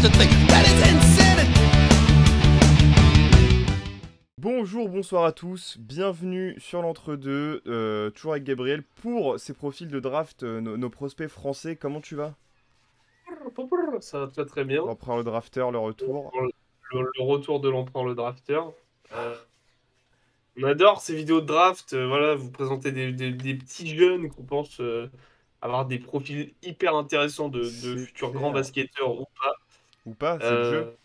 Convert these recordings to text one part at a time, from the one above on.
to think that is insanity. Bonjour, bonsoir à tous, bienvenue sur l'entre-deux, toujours avec Gabriel, pour ces profils de draft, nos prospects français. Comment tu vas? Ça va très très bien. L'empereur le drafter, le retour. Le retour de l'empereur le drafter. On adore ces vidéos de draft. Voilà, vous présentez des petits jeunes qu'on pense avoir des profils hyper intéressants de C'est futurs clair. grands basketteurs ou pas. Ou pas, c'est le jeu.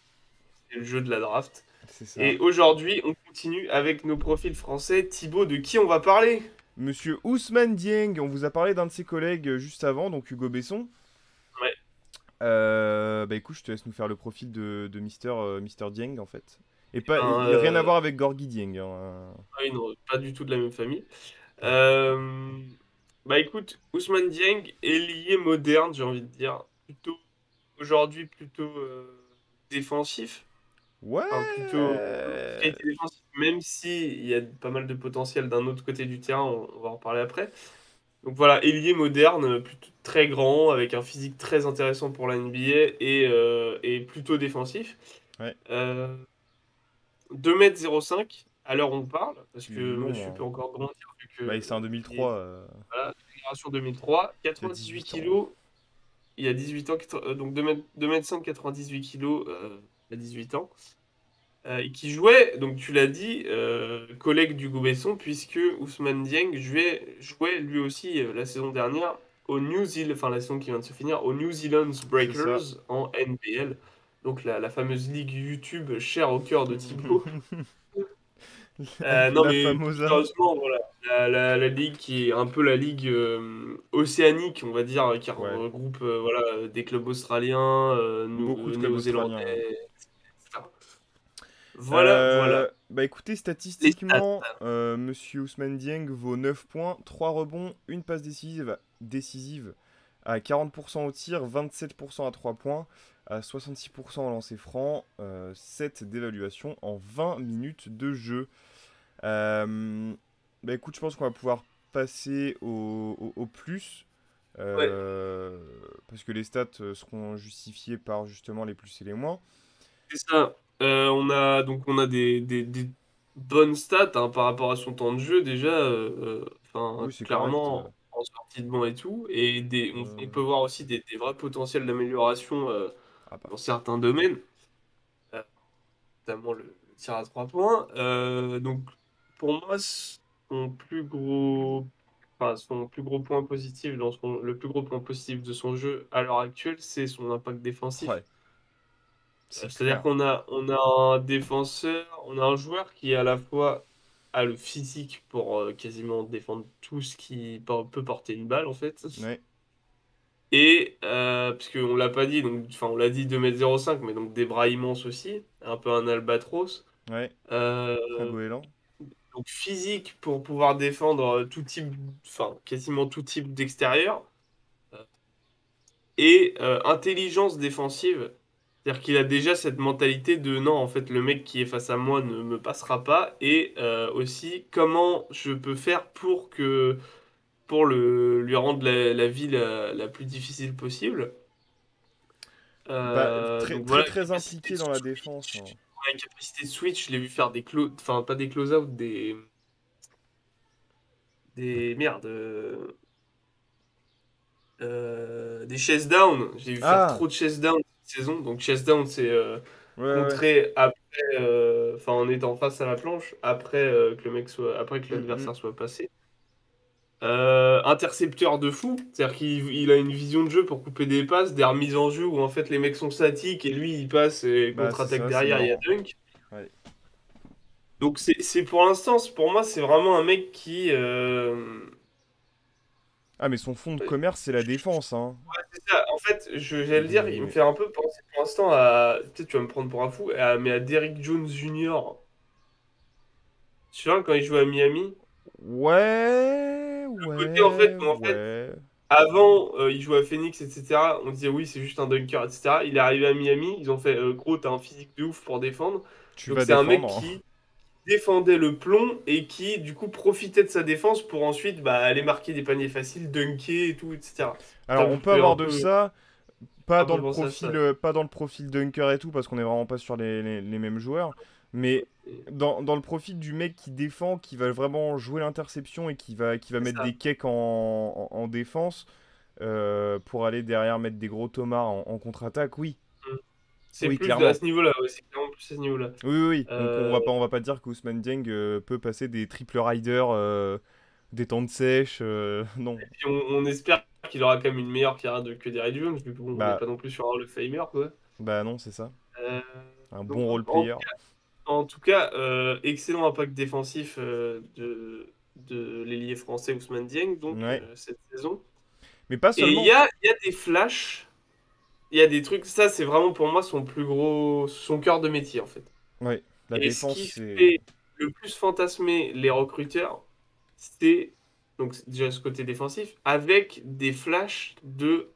C'est le jeu de la draft. C'est ça. Et aujourd'hui, on continue avec nos profils français. Thibaut, de qui on va parler? Monsieur Ousmane Dieng, on vous a parlé d'un de ses collègues juste avant, donc Hugo Besson. Ouais. Bah écoute, je te laisse nous faire le profil de Mister Dieng en fait. Et pas, il a rien à voir avec Gorgui Dieng. Hein. Ah oui, non, pas du tout de la même famille. Bah écoute, Ousmane Dieng, ailier moderne, j'ai envie de dire. Aujourd'hui, plutôt défensif. Ouais. Enfin, plutôt qualité défensive, même si il y a pas mal de potentiel d'un autre côté du terrain, on va en reparler après. Donc voilà, ailier moderne, plutôt très grand, avec un physique très intéressant pour la NBA et plutôt défensif. Ouais. 2,05 m à l'heure où on parle, parce que Non, monsieur peut encore grandir vu que Bah, c'est en il est- 2003. voilà, génération 2003, Il a 98 18 ans. kilos, il y a 18 ans, donc 2,5 m, 98 kilos, à 18 ans. Et qui jouait, donc tu l'as dit, collègue d'Hugo Besson, puisque Ousmane Dieng jouait lui aussi la saison dernière au New Zealand, enfin la saison qui vient de se finir, au New Zealand Breakers en NBL, donc la fameuse ligue YouTube chère au cœur de Thibaut. Non La mais famosa. sérieusement, voilà, la ligue qui est un peu la ligue océanique, on va dire, qui Ouais. regroupe voilà, des clubs australiens, Beaucoup de clubs australiens. néo-zélandais, etc. Voilà. Bah écoutez, statistiquement, Monsieur Ousmane Dieng vaut 9 points, 3 rebonds, une passe décisive à 40% au tir, 27% à 3 points, à 66% au lancer franc, 7 d'évaluation en 20 minutes de jeu. Bah écoute, je pense qu'on va pouvoir passer au plus. Parce que les stats seront justifiées par justement les plus et les moins. C'est ça. On a des bonnes stats hein, par rapport à son temps de jeu déjà. Oui, c'est correct. Clairement en sortie de banc et tout. Et on peut voir aussi des vrais potentiels d'amélioration Ah bah. dans certains domaines, euh, notamment le tir à 3 points. Donc pour moi, son plus gros point positif le plus gros point positif de son jeu à l'heure actuelle, c'est son impact défensif. Ouais, c'est C'est-à-dire clair. qu'on a un défenseur, on a un joueur qui à la fois a le physique pour quasiment défendre tout ce qui peut porter une balle en fait. Ouais, Et parce qu'on l'a pas dit, donc enfin on l'a dit 2,05 m, mais donc des bras immenses aussi, un peu un albatros. ouais, un Euh, goéland. donc physique pour pouvoir défendre tout type, enfin quasiment tout type d'extérieur. Euh, et intelligence défensive. C'est-à-dire qu'il a déjà cette mentalité de non, en fait, le mec qui est face à moi ne me passera pas. Et aussi, comment je peux faire pour lui rendre la vie la plus difficile possible. Bah, très, Donc très, voilà, très impliqué dans la défense. Hein. ouais, capacité de switch, je l'ai vu faire enfin pas des close-out, merde, des chase down. J'ai vu faire Ah! trop de chase down cette saison. Donc chase down, c'est Ouais, ouais. contrer après, enfin en étant face à la planche, après que Mm, l'adversaire soit passé. Intercepteur de fou, c'est-à-dire qu'il a une vision de jeu pour couper des passes, des remises en jeu où en fait les mecs sont statiques et lui il passe et Bah, c'est contre-attaque ça, c'est derrière, il y a marrant. dunk. Ouais. Donc c'est pour l'instant, pour moi, c'est vraiment un mec qui. Ah, mais son fond de commerce, c'est la défense. Hein. C'est ça. En fait, j'allais le dire, il me Mais... fait un peu penser pour l'instant à. Peut-être tu vas me prendre pour un fou, mais à Derrick Jones Jr. Tu vois, quand il jouait à Miami, Ouais, le côté en fait, ouais, où, en fait, ouais. avant, il jouait à Phoenix, etc. On disait oui, c'est juste un dunker, etc. Il est arrivé à Miami, ils ont fait gros, t'as un physique de ouf pour défendre. Tu Donc vas c'est un mec défendre. qui défendait le plomb et qui, du coup, profitait de sa défense pour ensuite aller marquer des paniers faciles, dunker et tout, etc. Alors, on peut Un avoir de peu. ça. pas un dans peu le pensé à ça. profil, pas dans le profil dunker et tout, parce qu'on est vraiment pas sur les mêmes joueurs. Mais dans le profil du mec qui défend, qui va vraiment jouer l'interception et qui va C'est mettre ça. des cakes en défense pour aller derrière mettre des gros tomards en contre-attaque, oui. Mm. C'est Oui, plus à clairement. ce niveau-là, ouais, c'est clairement plus à ce niveau-là. Oui, oui, oui. Donc Euh, on va pas dire qu'Ousmane Dieng peut passer des triple riders, des temps de sèche, non. Puis on espère qu'il aura quand même une meilleure carrière que Derrick Jones, vu qu'on n'est Bah, pas non plus sur un Hall of Famer, quoi. bah non, c'est ça. Euh, Un donc, bon role player. en tout cas, excellent impact défensif de l'ailier français Ousmane Dieng, donc Ouais. cette saison. Mais pas Et seulement. il y a des flashs, il y a des trucs, ça c'est vraiment pour moi son plus gros, son cœur de métier en fait. Ouais. La Et ce défense, qui c'est. fait le plus fantasmer les recruteurs, c'est donc déjà ce côté défensif, avec des flashs de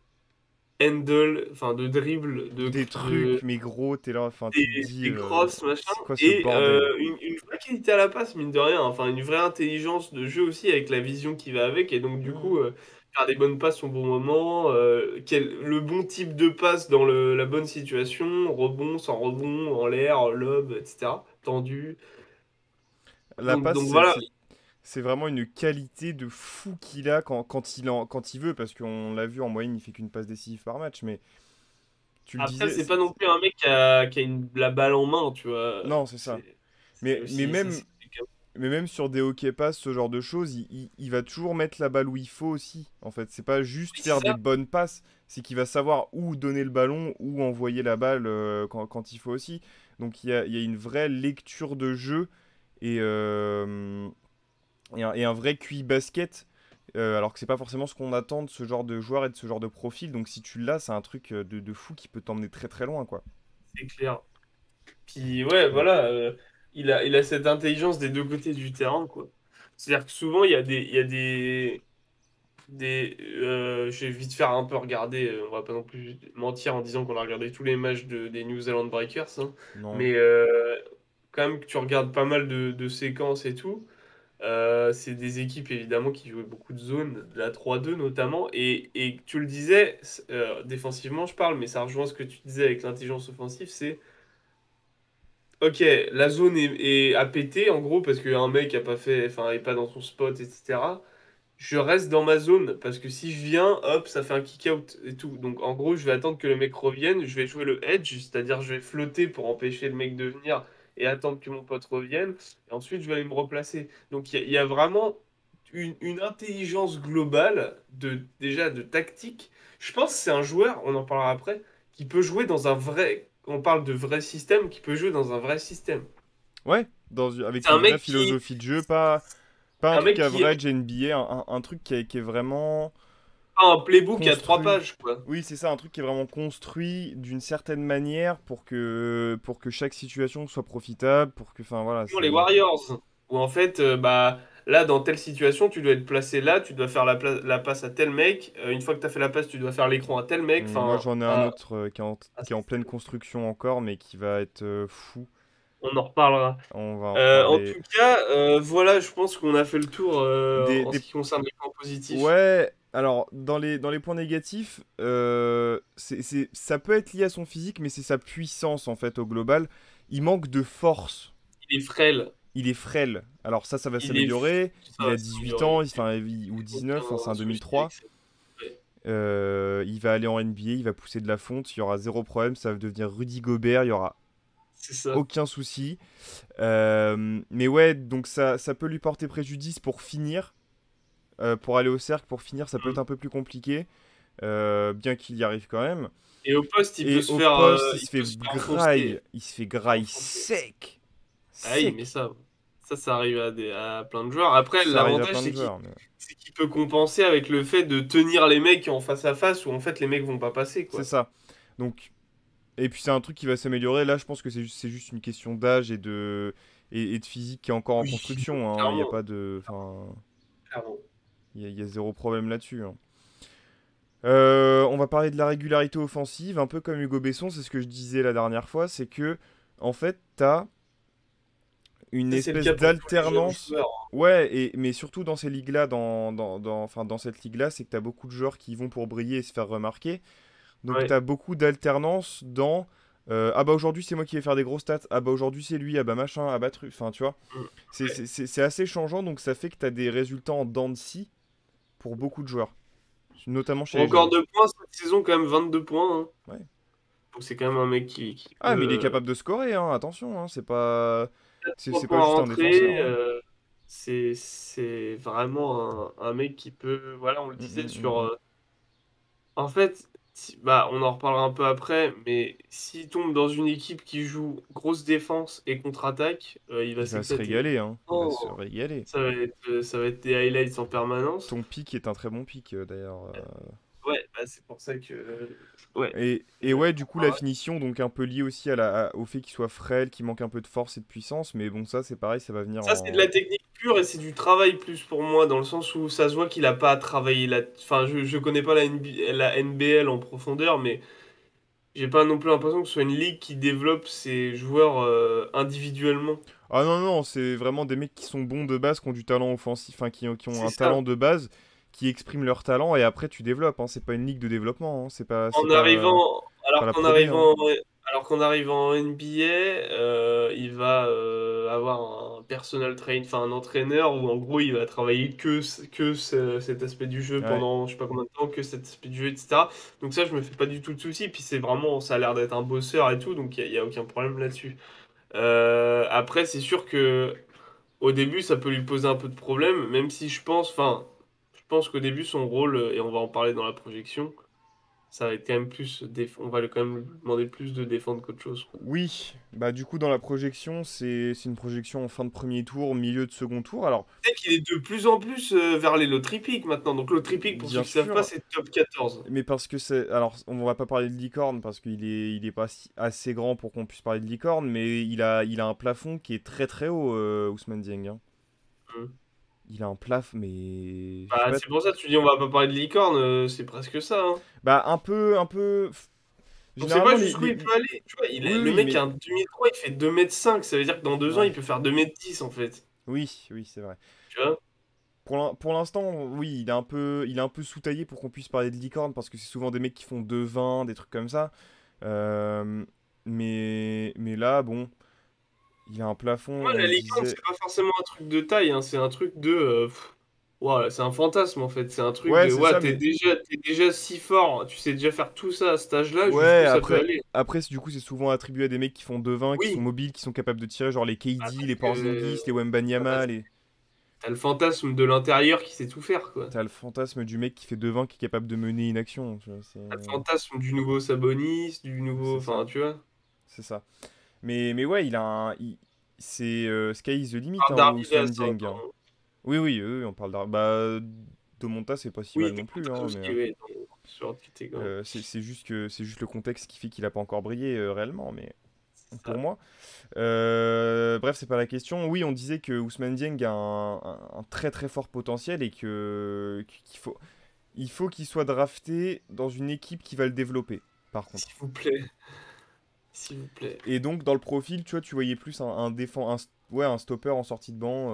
handle, enfin de dribble, Des trucs, mais gros, t'es là, enfin, tu te dis, des crosses, machin, c'est quoi ce et bordel? une vraie qualité à la passe, mine de rien, enfin une vraie intelligence de jeu aussi avec la vision qui va avec, et donc du coup, faire des bonnes passes au bon moment, le bon type de passe dans la bonne situation, rebond, sans rebond, en l'air, lob, etc., tendu. La passe, Donc voilà, c'est vraiment une qualité de fou qu'il a quand il veut, parce qu'on l'a vu en moyenne, il fait qu'une passe décisive par match, mais tu le après, disais. c'est pas non plus un mec qui a la balle en main, tu vois, Non, c'est ça. c'est Mais aussi, ça même, c'est mais même sur des hockey pass, ce genre de choses, il va toujours mettre la balle où il faut aussi. En fait, c'est pas juste c'est faire des ça. bonnes passes, c'est qu'il va savoir où donner le ballon, où envoyer la balle quand il faut aussi. Donc il y a une vraie lecture de jeu et, et un vrai QI basket. Alors que c'est pas forcément ce qu'on attend de ce genre de joueur et de ce genre de profil. Donc si tu l'as, c'est un truc de fou qui peut t'emmener très très loin, quoi. C'est clair. Puis ouais, Mm. voilà, il a cette intelligence des deux côtés du terrain, quoi. C'est-à-dire que souvent, je vais vite faire un peu regarder, on va pas non plus mentir en disant qu'on a regardé tous les matchs des New Zealand Breakers, hein, Non. mais quand même que tu regardes pas mal de séquences et tout, c'est des équipes évidemment qui jouaient beaucoup de zones, de la 3-2 notamment, et tu le disais, défensivement je parle, mais ça rejoint ce que tu disais avec l'intelligence offensive, c'est ok, la zone est à péter en gros parce qu'un mec a pas fait, enfin est pas dans son spot, etc. Je reste dans ma zone parce que si je viens, hop, ça fait un kick-out et tout. Donc en gros, je vais attendre que le mec revienne, je vais jouer le edge, c'est-à-dire je vais flotter pour empêcher le mec de venir et attendre que mon pote revienne. Et ensuite, je vais aller me replacer. Donc il y a vraiment une intelligence globale déjà de tactique. Je pense que c'est un joueur, on en parlera après, qui peut jouer dans un vrai. On parle de vrai système, qui peut jouer dans un vrai système. Ouais, avec C'est une un vraie mec qui, philosophie de jeu, pas un un truc mec qui average NBA, un truc qui est vraiment a un playbook à 3 construit. pages, quoi. Oui, c'est ça, un truc qui est vraiment construit d'une certaine manière pour que chaque situation soit profitable, pour que, enfin voilà, Les c'est. Warriors, où en fait, bah, là, dans telle situation, tu dois être placé là, tu dois faire la passe à tel mec. Une fois que tu as fait la passe, tu dois faire l'écran à tel mec. Moi, Enfin, j'en ai un autre qui est en pleine système. construction encore, mais qui va être fou. On en reparlera. On va en En reparler. tout cas, voilà, je pense qu'on a fait le tour Des, en ce des- qui concerne les points positifs. Ouais, alors, dans les points négatifs, ça peut être lié à son physique, mais c'est sa puissance, en fait, au global. Il manque de force. Il est frêle. Il est frêle. Alors ça va Il est. s'améliorer. Ça Il va a 18 ans, s'améliorer. ou 19, enfin, c'est Aucun un souci 2003. avec ça. Ouais, Il va aller en NBA, il va pousser de la fonte, il y aura zéro problème, ça va devenir Rudy Gobert, il y aura c'est ça. aucun souci. Mais ouais, donc ça peut lui porter préjudice pour finir. Pour aller au cercle, pour finir, ça peut Mm. être un peu plus compliqué. Bien qu'il y arrive quand même. Et au poste, Et au poste, il peut se faire enfoncer. il se fait Se faire graille enfoncer. sec. Ah oui, mais Sec. ça arrive à plein de joueurs. Après, Ça arrive à l'avantage, plein de joueurs. c'est qu'il peut compenser avec le fait de tenir les mecs en face à face où en fait les mecs vont pas passer, C'est quoi. ça. Donc, et puis c'est un truc qui va s'améliorer. Là, je pense que c'est juste une question d'âge et de physique qui est encore en Oui, construction, hein. Il n'y a clairement, pas de, enfin, clairement. il y a zéro problème là-dessus, hein. On va parler de la régularité offensive, un peu comme Hugo Besson, c'est ce que je disais la dernière fois, c'est que en fait, t'as une Ça, c'est le espèce cas pour tous les jeunes d'alternance. joueurs. Ouais, mais surtout dans ces ligues-là, enfin, dans cette ligue-là, c'est que t'as beaucoup de joueurs qui vont pour briller et se faire remarquer. Donc, Ouais. tu as beaucoup d'alternance dans ah bah aujourd'hui c'est moi qui vais faire des grosses stats, ah bah aujourd'hui c'est lui, ah bah machin, ah bah truc. Enfin, tu vois, Mm. c'est Ouais. c'est- c'est- c'est assez changeant, donc ça fait que tu as des résultats en dents de scie pour beaucoup de joueurs, notamment chez les Record jeunes. de points cette saison, quand même 22 points, hein. Ouais. Donc c'est quand même un mec qui Ah, mais il est peut. capable de scorer, hein, attention, hein, c'est pas... C'est 3 c'est pas points à juste un défenseur, rentrer. hein. C'est vraiment un mec qui peut. Voilà, on le Mm, disait mm, sur. mm, mm. En fait, bah, on en reparlera un peu après, mais s'il tombe dans une équipe qui joue grosse défense et contre-attaque, il va Il va se s'éclater. régaler, hein. Il va se Oh, régaler. ça va être des highlights en permanence. Ton pic est un très bon pic, d'ailleurs. Ouais, bah, c'est pour ça que. Ouais. Et ouais, du coup, la finition, donc un peu liée aussi au fait qu'il soit frêle, qu'il manque un peu de force et de puissance, mais bon, ça, c'est pareil, ça va venir Ça, c'est de la en... technique pure et c'est du travail plus pour moi, dans le sens où ça se voit qu'il a pas travaillé la. Enfin, je connais pas la NBL en profondeur, mais j'ai pas non plus l'impression que ce soit une ligue qui développe ses joueurs individuellement. Ah non, non, c'est vraiment des mecs qui sont bons de base, qui ont du talent offensif, enfin, qui ont C'est un ça. talent de base, qui expriment leur talent, et après, tu développes, hein. C'est pas une ligue de développement, hein. En arrivant, Pas alors la qu'en Pro D, hein. arrivant, alors qu'en arrivant en NBA, il va avoir un personal train, enfin un entraîneur où en gros il va travailler cet aspect du jeu Ouais. pendant je sais pas combien de temps, que cet aspect du jeu, etc. Donc ça, je me fais pas du tout de soucis. Puis c'est vraiment, ça a l'air d'être un bosseur et tout, donc y a aucun problème là-dessus. Après, c'est sûr que au début, ça peut lui poser un peu de problème, même si je pense qu'au début son rôle, et on va en parler dans la projection. Ça va être quand même on va quand même lui demander plus de défendre qu'autre chose, quoi. Oui, bah du coup dans la projection, c'est une projection en fin de premier tour, milieu de second tour. Alors, C'est qu'il est de plus en plus vers les lottery picks maintenant. Donc lottery pick, pour ceux bien qui savent pas, sûr, c'est top 14. mais parce que c'est... Alors, on va pas parler de licorne parce il est pas assez grand pour qu'on puisse parler de licorne, mais il a un plafond qui est très très haut, Ousmane Dieng, hein. Hmm. Il a un plafond, mais... Je sais Bah, pas... c'est pour ça que tu dis on va pas parler de licorne, c'est presque ça, hein. Bah un peu... On sait pas Généralement, jusqu'où il peut aller. Tu vois, Oui, le oui, mec mais... a un 2003, il fait 2,5 m. Ça veut dire que dans 2 ans, il Ouais. peut faire 2,10 m en fait. Oui, oui, c'est vrai. Tu vois? Pour l'instant, oui, il est un peu sous-taillé pour qu'on puisse parler de licorne parce que c'est souvent des mecs qui font 2,20, des trucs comme ça. Euh, mais là, bon, il a un plafond, Moi, on la le licorne, disait. c'est pas forcément un truc de taille, hein. C'est un truc de. Voilà, c'est un fantasme en fait. C'est un truc Ouais, de. c'est Ouais, ça, mais t'es déjà si fort. Tu sais déjà faire tout ça à cet âge-là, ouais, jusqu'où ça peut après, aller. du coup, c'est souvent attribué à des mecs qui font 2,20, qui sont Oui, mobiles, qui sont capables de tirer, genre les bah, KD, parce les que Porzingis, les bah, Wembanyama, les... t'as le fantasme de l'intérieur qui sait tout faire, quoi. T'as le fantasme du mec qui fait 2,20, qui est capable de mener une action, tu vois, T'as le fantasme du nouveau Sabonis, du nouveau. c'est Enfin, ça, tu vois. c'est ça. Mais ouais, c'est sky is the limit, Par hein, Darby Ousmane Vest, hein, Dieng, hein. pardon. Oui, oui, on parle bah, de Monta, c'est pas si Oui, mal de non plus, Montas hein, aussi, mais oui, sur notre catégorie. c'est juste le contexte qui fait qu'il a pas encore brillé réellement, mais C'est pour ça. moi. Bref, c'est pas la question. Oui, on disait que Ousmane Dieng a un très très fort potentiel et qu'il faut qu'il soit drafté dans une équipe qui va le développer, par contre. S'il vous plaît. S'il vous plaît. Et donc, dans le profil, tu vois, tu voyais plus ouais, un stopper en sortie de banc.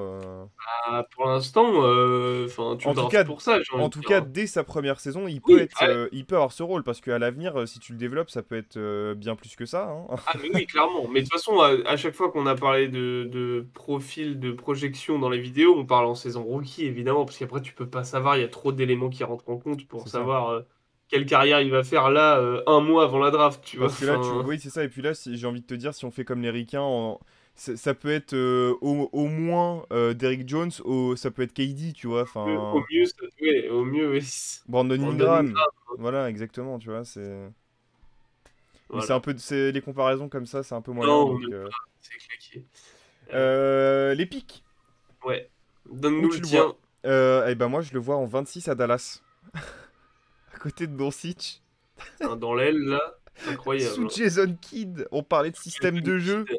Ah, pour l'instant, enfin, tu En le tout draftes cas, pour ça, j'ai envie en de tout dire, cas, hein. dès sa première saison, Oui, il peut avoir ce rôle parce qu'à l'avenir, si tu le développes, ça peut être bien plus que ça, hein. Mais oui, clairement. Mais de toute façon, à chaque fois qu'on a parlé de profil, de projection dans les vidéos, on parle en saison rookie, évidemment, parce qu'après, tu peux pas savoir, il y a trop d'éléments qui rentrent en compte pour C'est ça. savoir quelle carrière il va faire là, un mois avant la draft, tu vois. Parce que là, Enfin, oui, c'est ça. Et puis là, j'ai envie de te dire, si on fait comme les Ricains, ça peut être au moins Derrick Jones, ça peut être KD, tu vois. au Enfin, mieux, au mieux, oui. Brandon Brandon Ingram. Ingram, Voilà, exactement, tu vois. Mais voilà. les comparaisons comme ça, c'est un peu moyen. Non, Donc, même pas, c'est claqué. Euh, les pics, ouais. où Donne-nous tu le le vois? tien. Eh ben moi, je le vois en 26 à Dallas, à côté de Doncic. Hein, dans l'aile, là, Sous incroyable, hein. Jason Kidd, on parlait de système Jason de jeu. Kidd,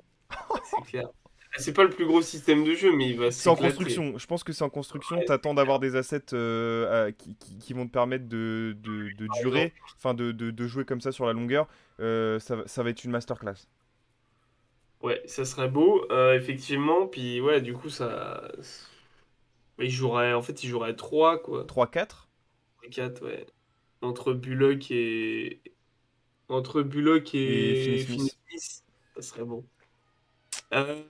c'est clair. C'est pas le plus gros système de jeu, mais il va C'est en s'éclater. construction. Je pense que c'est en construction. Ouais, T'attends d'avoir des assets qui vont te permettre de par exemple. durer, enfin de jouer comme ça sur la longueur. Ça va être une masterclass. Ouais, ça serait beau, effectivement. Puis ouais, du coup, ça. En fait, il jouerait 3 quoi. 3-4. 4 ouais. Entre Bullock et. Entre Bullock Et et Finney-Smith. Finney-Smith, ça serait bon. Euh,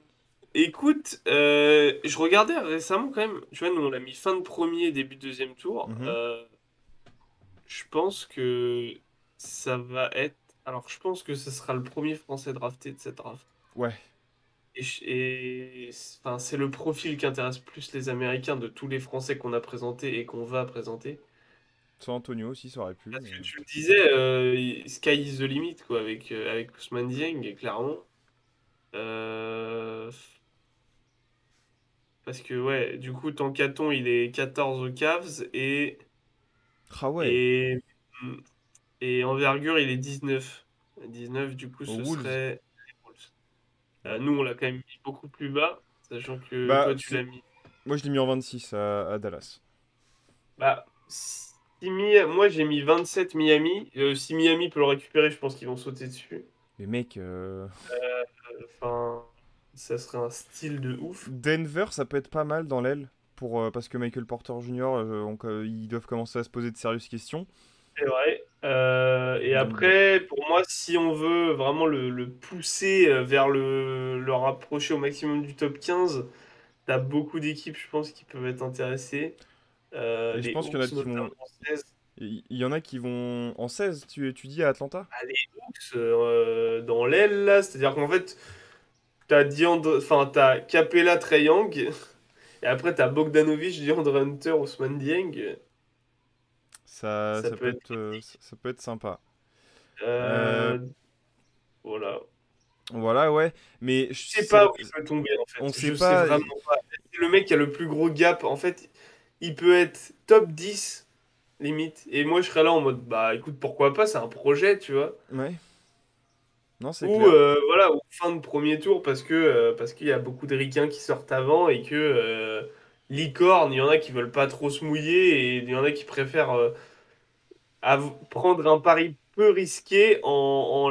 Écoute, je regardais récemment quand même, tu vois, nous on l'a mis fin de premier, début de deuxième tour. Mhm. Je pense que ça va être. Alors, je pense que ce sera le premier Français drafté de cette draft. Ouais, Enfin, c'est le profil qui intéresse plus les Américains de tous les Français qu'on a présentés et qu'on va présenter. San Antonio aussi, ça aurait pu. Parce Mais... que tu le disais, sky is the limit, quoi, avec Ousmane Dieng, clairement. Euh, Parce que, ouais, du coup, Tankaton, il est 14 aux Cavs Ah ouais, et, et envergure, il est 19. 19, du coup, aux ce Wolves. serait les Bulls. Ouais. Nous, on l'a quand même mis beaucoup plus bas, sachant que Bah, toi, tu l'as mis. moi je l'ai mis en 26 à Dallas. Bah, moi, j'ai mis 27 Miami. Si Miami peut le récupérer, je pense qu'ils vont sauter dessus. Mais mec, Enfin, ça serait un style de ouf. Denver, ça peut être pas mal dans l'aile. Parce que Michael Porter Jr., ils doivent commencer à se poser de sérieuses questions. C'est vrai. Et Donc, après, pour moi, si on veut vraiment le pousser vers le rapprocher au maximum du top 15, t'as beaucoup d'équipes, je pense, qui peuvent être intéressées. et je Les pense qu'il y en a Hawks, qui notamment vont. 16. Il y en a qui vont en 16, tu dis à Atlanta? Ah, les Hawks, dans l'aile, là, c'est-à-dire qu'en fait, t'as Capella, Trae Young, et après, t'as Bogdanovic, DeAndre Hunter, Ousmane Dieng. Ça, Ça ça peut peut être. être, ça peut être sympa. Euh, Euh, voilà. voilà, ouais. Mais Je sais pas où il peut tomber en on fait. sait Je sais pas. vraiment pas. C'est le mec qui a le plus gros gap. En fait, il peut être top 10 limite. Et moi, je serais là en mode, bah écoute, pourquoi pas, c'est un projet, tu vois. Ouais, non, c'est Ou clair. voilà, ou fin de premier tour parce qu'il y a beaucoup de ricains qui sortent avant et que licorne, il y en a qui veulent pas trop se mouiller et il y en a qui préfèrent prendre un pari peu risqué en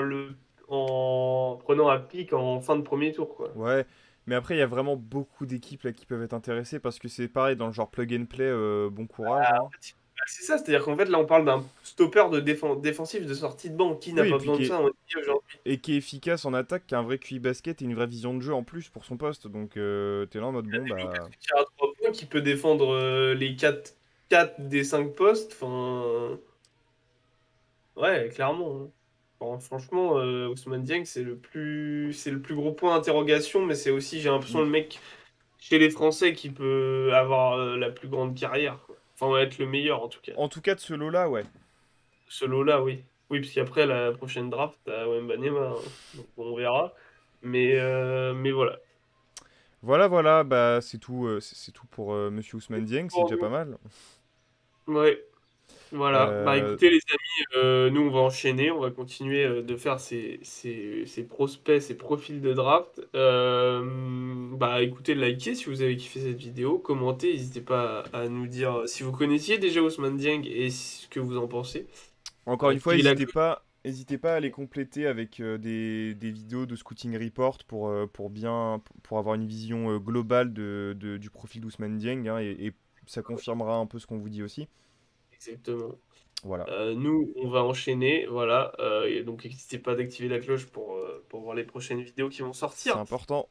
prenant un pic en fin de premier tour, quoi. Ouais. Mais après, il y a vraiment beaucoup d'équipes là qui peuvent être intéressées parce que c'est pareil dans le genre plug and play. Bon courage, hein. C'est ça, c'est-à-dire qu'en fait, là, on parle d'un stopper défensif de sortie de banc. Qui n'a Oui, et pas puis besoin de ça en NBA aujourd'hui? qui est efficace en attaque, qui a un vrai QI basket et une vraie vision de jeu en plus pour son poste. Donc, t'es là en mode bon, Lucas bah. qui tire à 3 points, qui peut défendre les 4 des 5 postes. Enfin, ouais, clairement, hein. Franchement, Ousmane Dieng, c'est le plus gros point d'interrogation, mais c'est aussi, j'ai l'impression, Mm. le mec chez les Français qui peut avoir la plus grande carrière, quoi. Enfin, on va être le meilleur en tout cas. En tout cas, de ce lot-là, ouais. Ce lot-là, oui. Oui, parce qu'après, la prochaine draft, t'as Wembanyama, hein. Donc on verra. Mais voilà. Voilà, voilà, bah c'est tout, c'est tout pour Monsieur Ousmane Dieng, c'est Pour déjà pas nous. mal. Ouais, voilà. Bah Euh, écoutez, les amis, nous, on va enchaîner. On va continuer de faire ces prospects, ces profils de draft. Bah écoutez, likez si vous avez kiffé cette vidéo. Commentez, n'hésitez pas à nous dire si vous connaissiez déjà Ousmane Dieng et ce que vous en pensez. Encore une fois, Activez la cloche. n'hésitez pas à les compléter avec des vidéos de scouting report pour avoir une vision globale du profil d'Ousmane Dieng, hein, et ça confirmera un peu ce qu'on vous dit aussi. Exactement. Voilà, Nous, on va enchaîner, voilà. Et donc, n'hésitez pas d'activer la cloche pour voir les prochaines vidéos qui vont c'est sortir. important.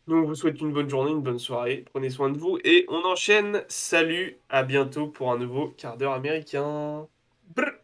Nous, on vous souhaite une bonne journée, une bonne soirée. Prenez soin de vous et on enchaîne. Salut, à bientôt pour un nouveau quart d'heure américain. Brr.